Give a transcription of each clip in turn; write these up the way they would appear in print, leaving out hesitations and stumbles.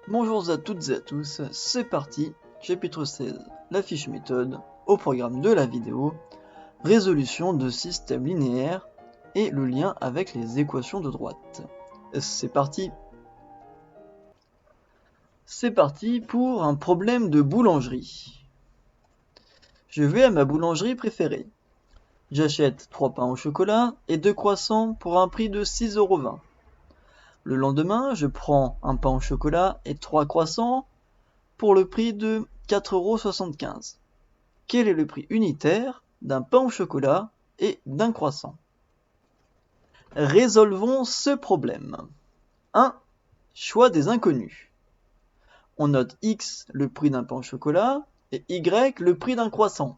Bonjour à toutes et à tous, c'est parti, chapitre 16, la fiche méthode, au programme de la vidéo, résolution de systèmes linéaires et le lien avec les équations de droite. C'est parti. C'est parti pour un problème de boulangerie. Je vais à ma boulangerie préférée. J'achète 3 pains au chocolat et 2 croissants pour un prix de 6,20 €. Le lendemain, je prends un pain au chocolat et 3 croissants pour le prix de 4,75 €. Quel est le prix unitaire d'un pain au chocolat et d'un croissant? Résolvons ce problème. 1. Choix des inconnus. On note X le prix d'un pain au chocolat et Y le prix d'un croissant.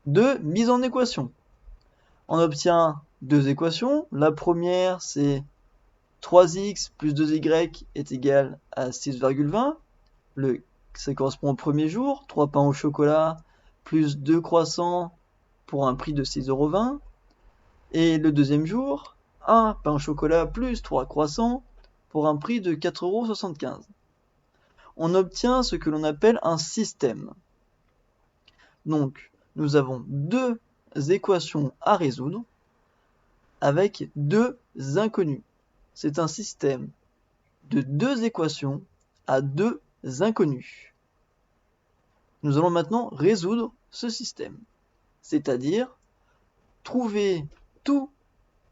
2. Mise en équation. On obtient deux équations. La première, c'est 3x plus 2y est égal à 6,20. Ça correspond au premier jour. 3 pains au chocolat plus 2 croissants pour un prix de 6,20 €. Et le deuxième jour, 1 pain au chocolat plus 3 croissants pour un prix de 4,75 €. On obtient ce que l'on appelle un système. Donc, nous avons deux équations à résoudre avec deux inconnus. C'est un système de deux équations à deux inconnus. Nous allons maintenant résoudre ce système, c'est-à-dire trouver tous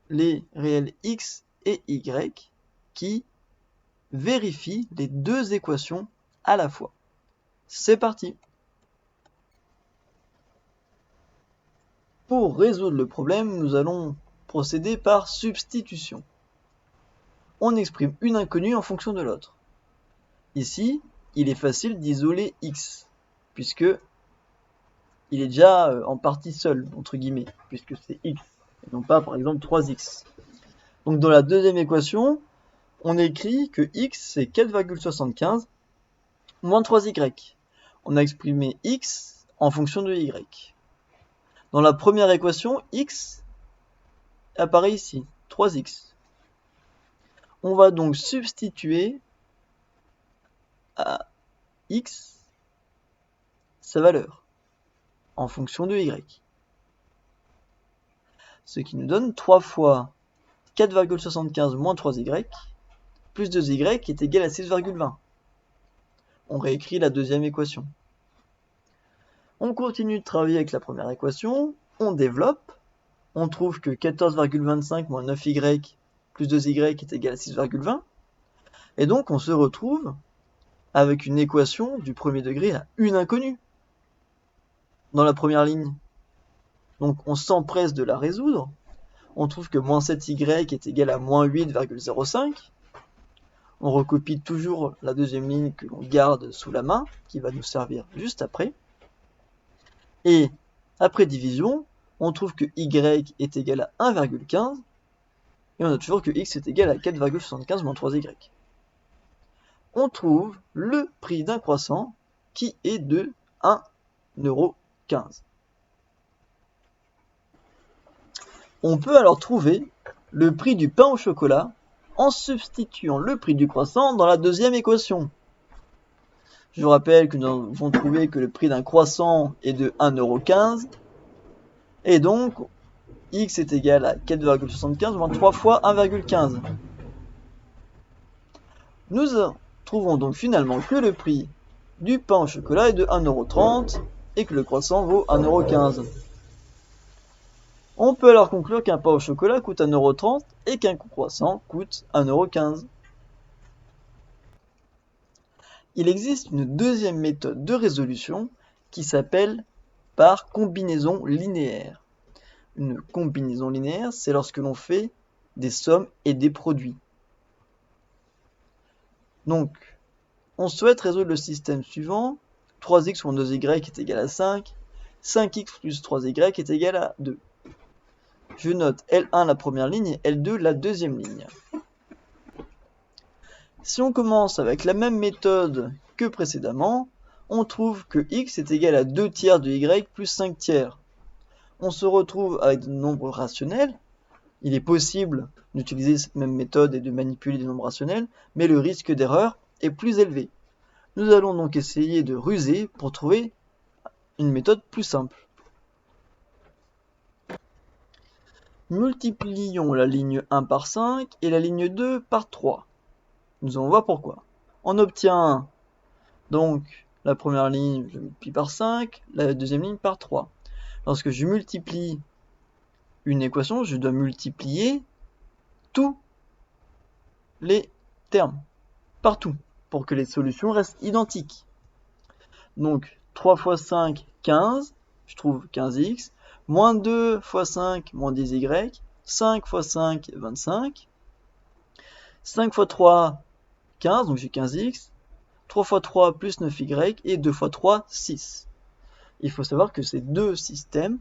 les réels x et y qui vérifient les deux équations à la fois. C'est parti! Pour résoudre le problème, nous allons procéder par substitution. On exprime une inconnue en fonction de l'autre. Ici, il est facile d'isoler x, puisque il est déjà en partie seul, entre guillemets, puisque c'est x, et non pas par exemple 3x. Donc dans la deuxième équation, on écrit que x c'est 4,75 moins 3y. On a exprimé x en fonction de y. Dans la première équation, x apparaît ici, 3x. On va donc substituer à x sa valeur en fonction de y. Ce qui nous donne 3 fois 4,75 moins 3y plus 2y est égal à 6,20. On réécrit la deuxième équation. On continue de travailler avec la première équation, on développe, on trouve que 14,25 moins 9y plus 2y est égal à 6,20, et donc on se retrouve avec une équation du premier degré à une inconnue dans la première ligne. Donc on s'empresse de la résoudre, on trouve que moins 7y est égal à moins 8,05, on recopie toujours la deuxième ligne que l'on garde sous la main, qui va nous servir juste après. Et après division, on trouve que y est égal à 1,15, et on a toujours que x est égal à 4,75 moins 3y. On trouve le prix d'un croissant qui est de 1,15 €. On peut alors trouver le prix du pain au chocolat en substituant le prix du croissant dans la deuxième équation. Je vous rappelle que nous avons trouvé que le prix d'un croissant est de 1,15 €, et donc x est égal à 4,75 moins 3 fois 1,15. Nous trouvons donc finalement que le prix du pain au chocolat est de 1,30 € et que le croissant vaut 1,15 €. On peut alors conclure qu'un pain au chocolat coûte 1,30 € et qu'un croissant coûte 1,15 €. Il existe une deuxième méthode de résolution qui s'appelle par combinaison linéaire. Une combinaison linéaire, c'est lorsque l'on fait des sommes et des produits. Donc, on souhaite résoudre le système suivant. 3x moins 2y est égal à 5. 5x plus 3y est égal à 2. Je note L1 la première ligne et L2 la deuxième ligne. Si on commence avec la même méthode que précédemment, on trouve que x est égal à 2 tiers de y plus 5 tiers. On se retrouve avec des nombres rationnels, Il est possible d'utiliser cette même méthode et de manipuler des nombres rationnels, mais le risque d'erreur est plus élevé. Nous allons donc essayer de ruser pour trouver une méthode plus simple. Multiplions la ligne 1 par 5 et la ligne 2 par 3. Nous allons voir pourquoi. On obtient donc la première ligne, je multiplie par 5, la deuxième ligne par 3. Lorsque je multiplie une équation, je dois multiplier tous les termes, partout, pour que les solutions restent identiques. Donc 3 fois 5, 15, je trouve 15x, moins 2 fois 5, moins 10y, 5 fois 5, 25, 5 fois 3, 15, donc j'ai 15x, 3 fois 3 plus 9y, et 2 fois 3, 6. Il faut savoir que ces deux systèmes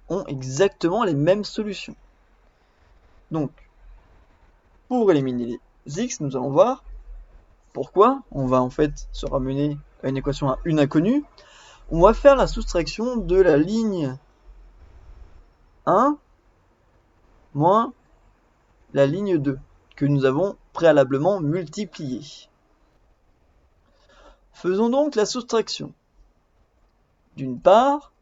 ont exactement les mêmes solutions. Donc, pour éliminer les x, nous allons voir pourquoi. On va en fait se ramener à une équation à une inconnue. On va faire la soustraction de la ligne 1 moins la ligne 2 que nous avons préalablement multipliée. Faisons donc la soustraction. D'une part,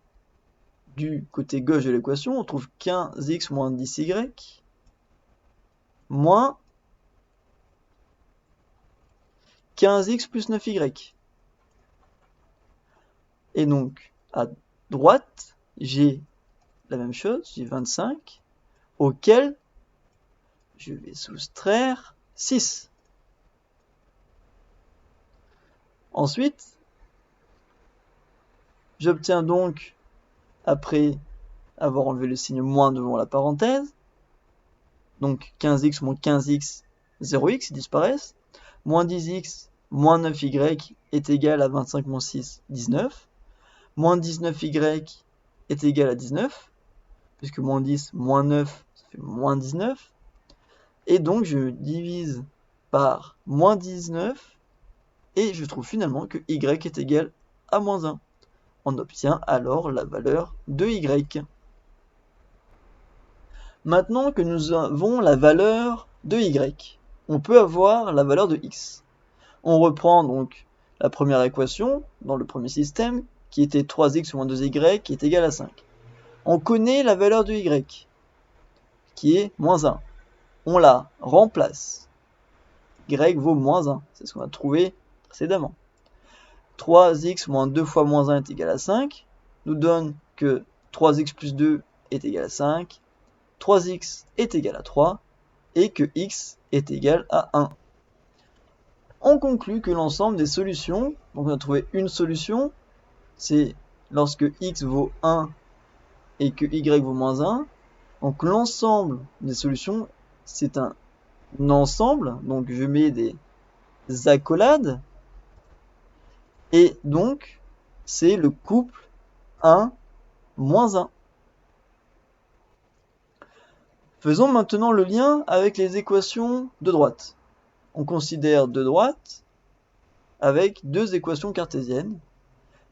du côté gauche de l'équation, on trouve 15x moins 10y moins 15x plus 9y. Et donc, à droite, j'ai la même chose, j'ai 25, auquel je vais soustraire 6. Ensuite, j'obtiens donc, après avoir enlevé le signe moins devant la parenthèse, donc 15x moins 15x, 0x, ils disparaissent, moins 10x moins 9y est égal à 25 moins 6, 19, moins 19y est égal à 19, puisque moins 10 moins 9, ça fait moins 19, et donc je divise par moins 19, et je trouve finalement que y est égal à moins 1. On obtient alors la valeur de y. Maintenant que nous avons la valeur de y, on peut avoir la valeur de x. On reprend donc la première équation dans le premier système, qui était 3x moins 2y, qui est égal à 5. On connaît la valeur de y, qui est moins 1. On la remplace. Y vaut moins 1, c'est ce qu'on a trouvé précédemment. 3x moins 2 fois moins 1 est égal à 5, nous donne que 3x plus 2 est égal à 5, 3x est égal à 3, et que x est égal à 1. On conclut que l'ensemble des solutions, donc on a trouvé une solution, c'est lorsque x vaut 1 et que y vaut moins 1. Donc l'ensemble des solutions, c'est un ensemble, donc je mets des accolades, et donc c'est le couple 1 moins 1. Faisons maintenant le lien avec les équations de droite. On considère de droite avec deux équations cartésiennes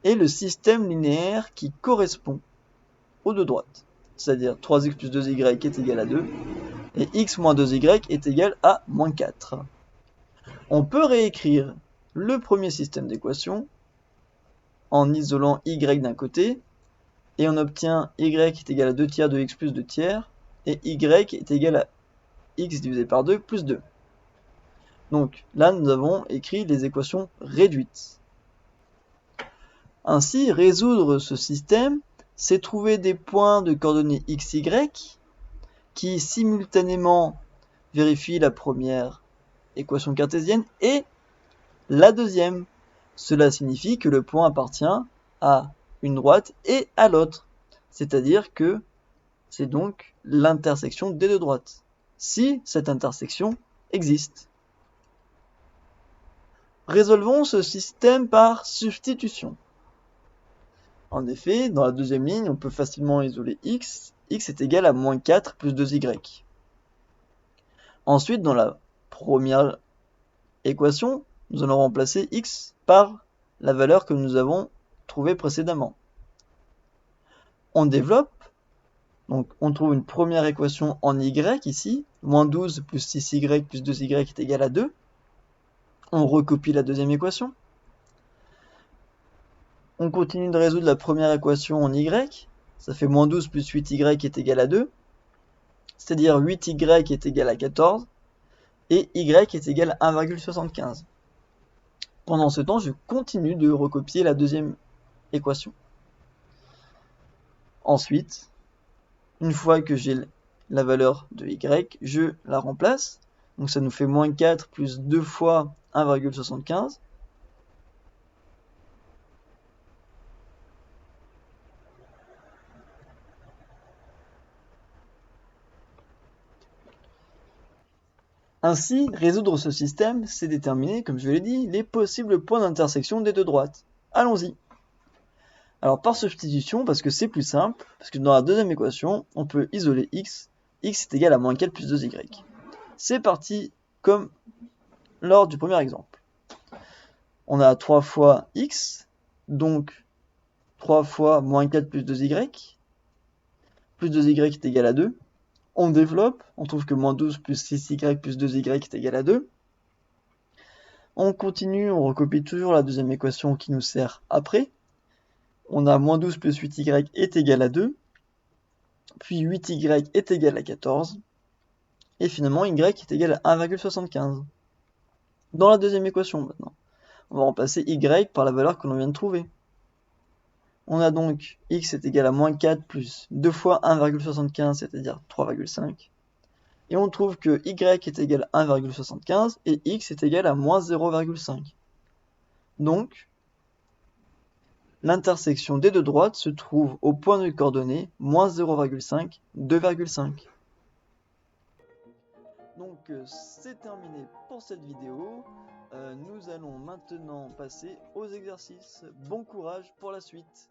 et le système linéaire qui correspond aux de droite. C'est-à-dire 3x plus 2y est égal à 2 et x moins 2y est égal à moins 4. On peut réécrire le premier système d'équations en isolant y d'un côté et on obtient y est égal à 2 tiers de x plus 2 tiers et y est égal à x divisé par 2 plus 2. Donc là, nous avons écrit les équations réduites. Ainsi, résoudre ce système, c'est trouver des points de coordonnées x, y qui simultanément vérifient la première équation cartésienne et la deuxième. Cela signifie que le point appartient à une droite et à l'autre. C'est-à-dire que c'est donc l'intersection des deux droites, si cette intersection existe. Résolvons ce système par substitution. En effet, dans la deuxième ligne, on peut facilement isoler x. X est égal à moins 4 plus 2y. Ensuite, dans la première équation, nous allons remplacer x par la valeur que nous avons trouvée précédemment. On développe Donc on trouve une première équation en y ici, moins 12 plus 6y plus 2y est égal à 2. On recopie la deuxième équation. On continue de résoudre la première équation en y, ça fait moins 12 plus 8y est égal à 2, c'est-à-dire 8y est égal à 14, et y est égal à 1,75. Pendant ce temps, je continue de recopier la deuxième équation. Ensuite, une fois que j'ai la valeur de y, je la remplace. Donc ça nous fait moins 4 plus 2 fois 1,75. Ainsi, résoudre ce système, c'est déterminer, comme je l'ai dit, les possibles points d'intersection des deux droites. Allons-y. Alors par substitution, parce que c'est plus simple, parce que dans la deuxième équation, on peut isoler x est égal à moins 4 plus 2y. C'est parti comme lors du premier exemple. On a 3 fois x, donc 3 fois moins 4 plus 2y. Plus 2y est égal à 2. On développe, on trouve que moins 12 plus 6y plus 2y est égal à 2. On continue, on recopie toujours la deuxième équation qui nous sert après. On a moins 12 plus 8y est égal à 2. Puis 8y est égal à 14. Et finalement, y est égal à 1,75. Dans la deuxième équation maintenant, on va remplacer y par la valeur que l'on vient de trouver. On a donc x est égal à moins 4 plus 2 fois 1,75, c'est-à-dire 3,5. Et on trouve que y est égal à 1,75 et x est égal à moins 0,5. Donc, l'intersection des deux droites se trouve au point de coordonnée moins 0,5, 2,5. Donc c'est terminé pour cette vidéo. Nous allons maintenant passer aux exercices. Bon courage pour la suite.